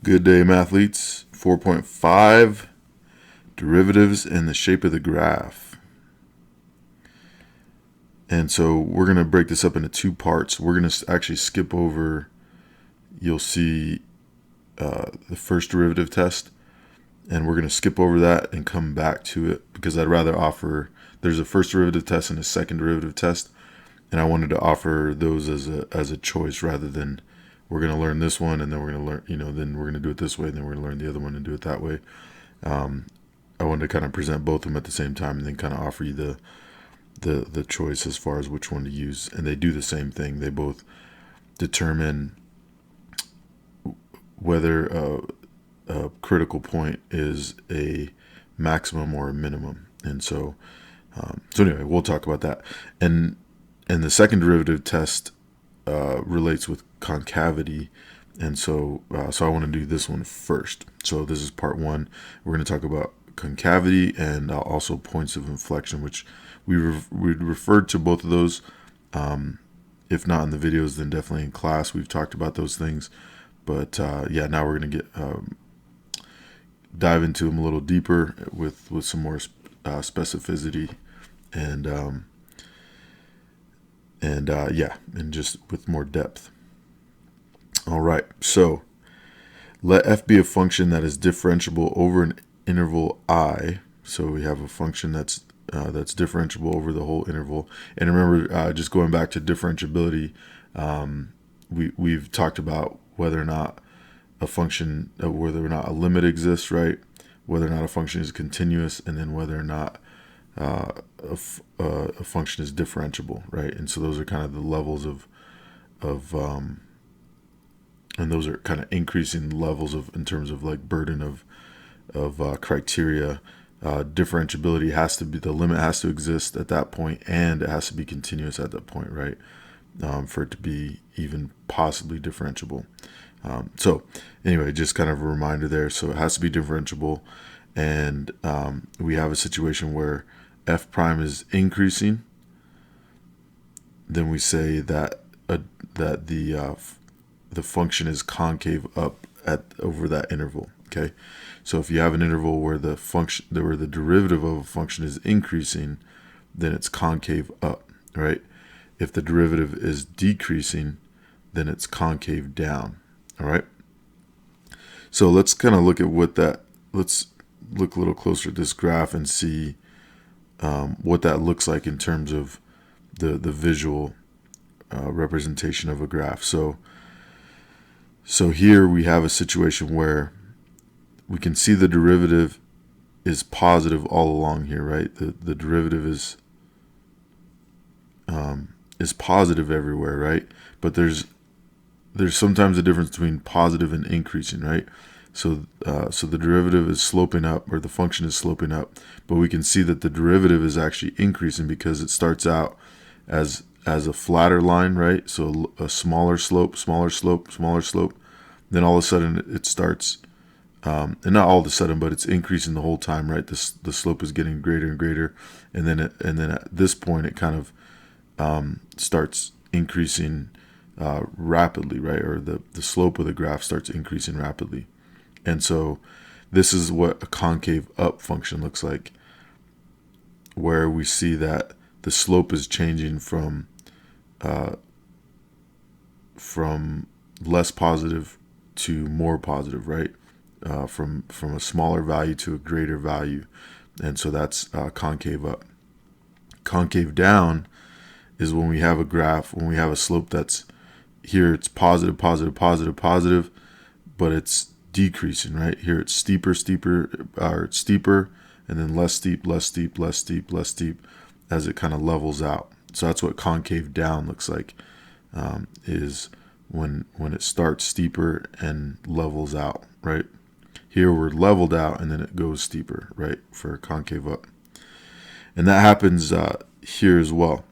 Good day, mathletes. 4.5, derivatives and the shape of the graph. And so we're going to break this up into two parts. We're going to actually skip over, you'll see the first derivative test, and we're going to skip over that and come back to it because I'd rather offer, there's a first derivative test and a second derivative test, and I wanted to offer those as a choice rather than we're going to learn this one and then we're going to learn, then we're going to do it this way and then we're going to learn the other one and do it that way. I wanted to kind of present both of them at the same time and then kind of offer you the choice as far as which one to use. And they do the same thing. They both determine whether a critical point is a maximum or a minimum. And so anyway, we'll talk about that. And the second derivative test relates with concavity, and so I want to do this one first. So this is part one. We're going to talk about concavity and also points of inflection, which we referred to both of those. If not in the videos, then definitely in class we've talked about those things. But yeah, now we're going to get dive into them a little deeper with some more specificity and just with more depth. All right, so let f be a function that is differentiable over an interval I. So we have a function that's differentiable over the whole interval. And remember, just going back to differentiability, we've talked about whether or not a function, whether or not a limit exists, right? Whether or not a function is continuous, and then whether or not a function is differentiable, right? And so those are kind of the levels of and those are kind of increasing levels of, in terms of like burden of criteria. Differentiability has to be, the limit has to exist at that point, and it has to be continuous at that point, right? For it to be even possibly differentiable. So anyway, just kind of a reminder there. So it has to be differentiable, and we have a situation where f prime is increasing. Then we say that the function is concave up over that interval. Okay, so if you have an interval where the derivative of a function is increasing, then it's concave up, right? If the derivative is decreasing, then it's concave down. All right. So let's kind of look at let's look a little closer at this graph and see what that looks like in terms of the visual representation of a graph. So here we have a situation where we can see the derivative is positive all along here, right? The derivative is positive everywhere, right? But there's sometimes a difference between positive and increasing, right? So the derivative is sloping up, or the function is sloping up, but we can see that the derivative is actually increasing because it starts out as a flatter line, right? So a smaller slope, smaller slope, smaller slope. Then all of a sudden it starts, and not all of a sudden, but it's increasing the whole time, right? The slope is getting greater and greater, and then at this point it kind of starts increasing rapidly, right? Or the slope of the graph starts increasing rapidly. And so this is what a concave up function looks like, where we see that the slope is changing from less positive to more positive, right? From a smaller value to a greater value. And so that's concave up. Concave down is when we have a graph, when we have a slope that's here, it's positive, positive, positive, positive, but it's decreasing, right? Here it's steeper, or it's steeper, and then less steep, less steep, less steep, less steep, as it kind of levels out. So that's what concave down looks like, is when it starts steeper and levels out, right? Here we're leveled out and then it goes steeper, right, for concave up. And that happens here as well.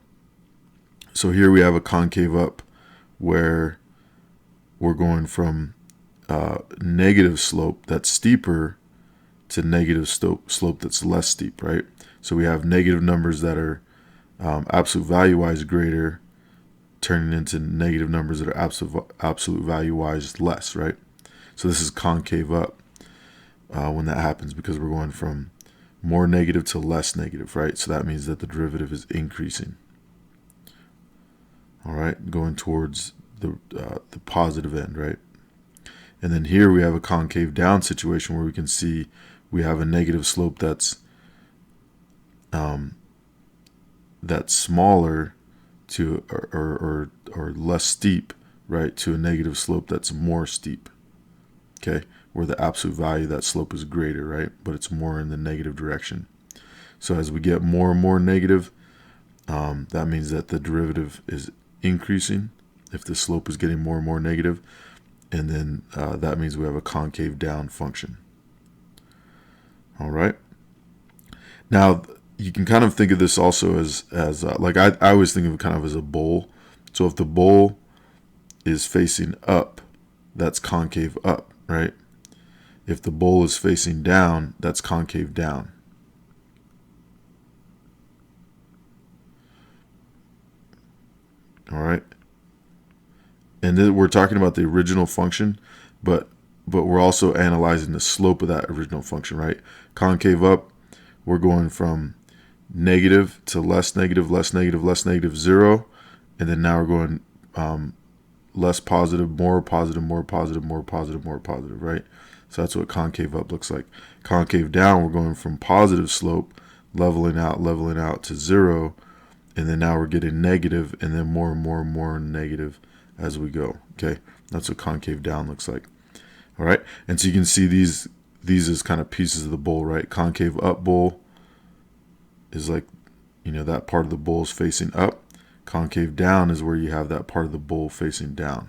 So here we have a concave up where we're going from negative slope that's steeper to negative slope that's less steep, right? So we have negative numbers that are absolute value-wise greater, turning into negative numbers that are absolute value-wise less, right? So this is concave up when that happens, because we're going from more negative to less negative, right? So that means that the derivative is increasing. All right, going towards the positive end, right? And then here we have a concave down situation where we can see we have a negative slope that's smaller to or less steep, right, to a negative slope that's more steep. Okay, where the absolute value of that slope is greater, right, but it's more in the negative direction. So as we get more and more negative, that means that the derivative is increasing if the slope is getting more and more negative, and then that means we have a concave down function. All right. Now you can kind of think of this also as like I always think of it kind of as a bowl. So if the bowl is facing up, that's concave up, right? If the bowl is facing down, that's concave down. All right. And then we're talking about the original function, but we're also analyzing the slope of that original function, right? Concave up, we're going from negative to less negative, less negative, less negative, 0. And then now we're going less positive, more positive, more positive, more positive, more positive, right? So that's what concave up looks like. Concave down, we're going from positive slope, leveling out to 0. And then now we're getting negative, and then more and more and more negative as we go. Okay, that's what concave down looks like. All right, and so you can see these as kind of pieces of the bowl, right? Concave up bowl is like, that part of the bowl is facing up. Concave down is where you have that part of the bowl facing down.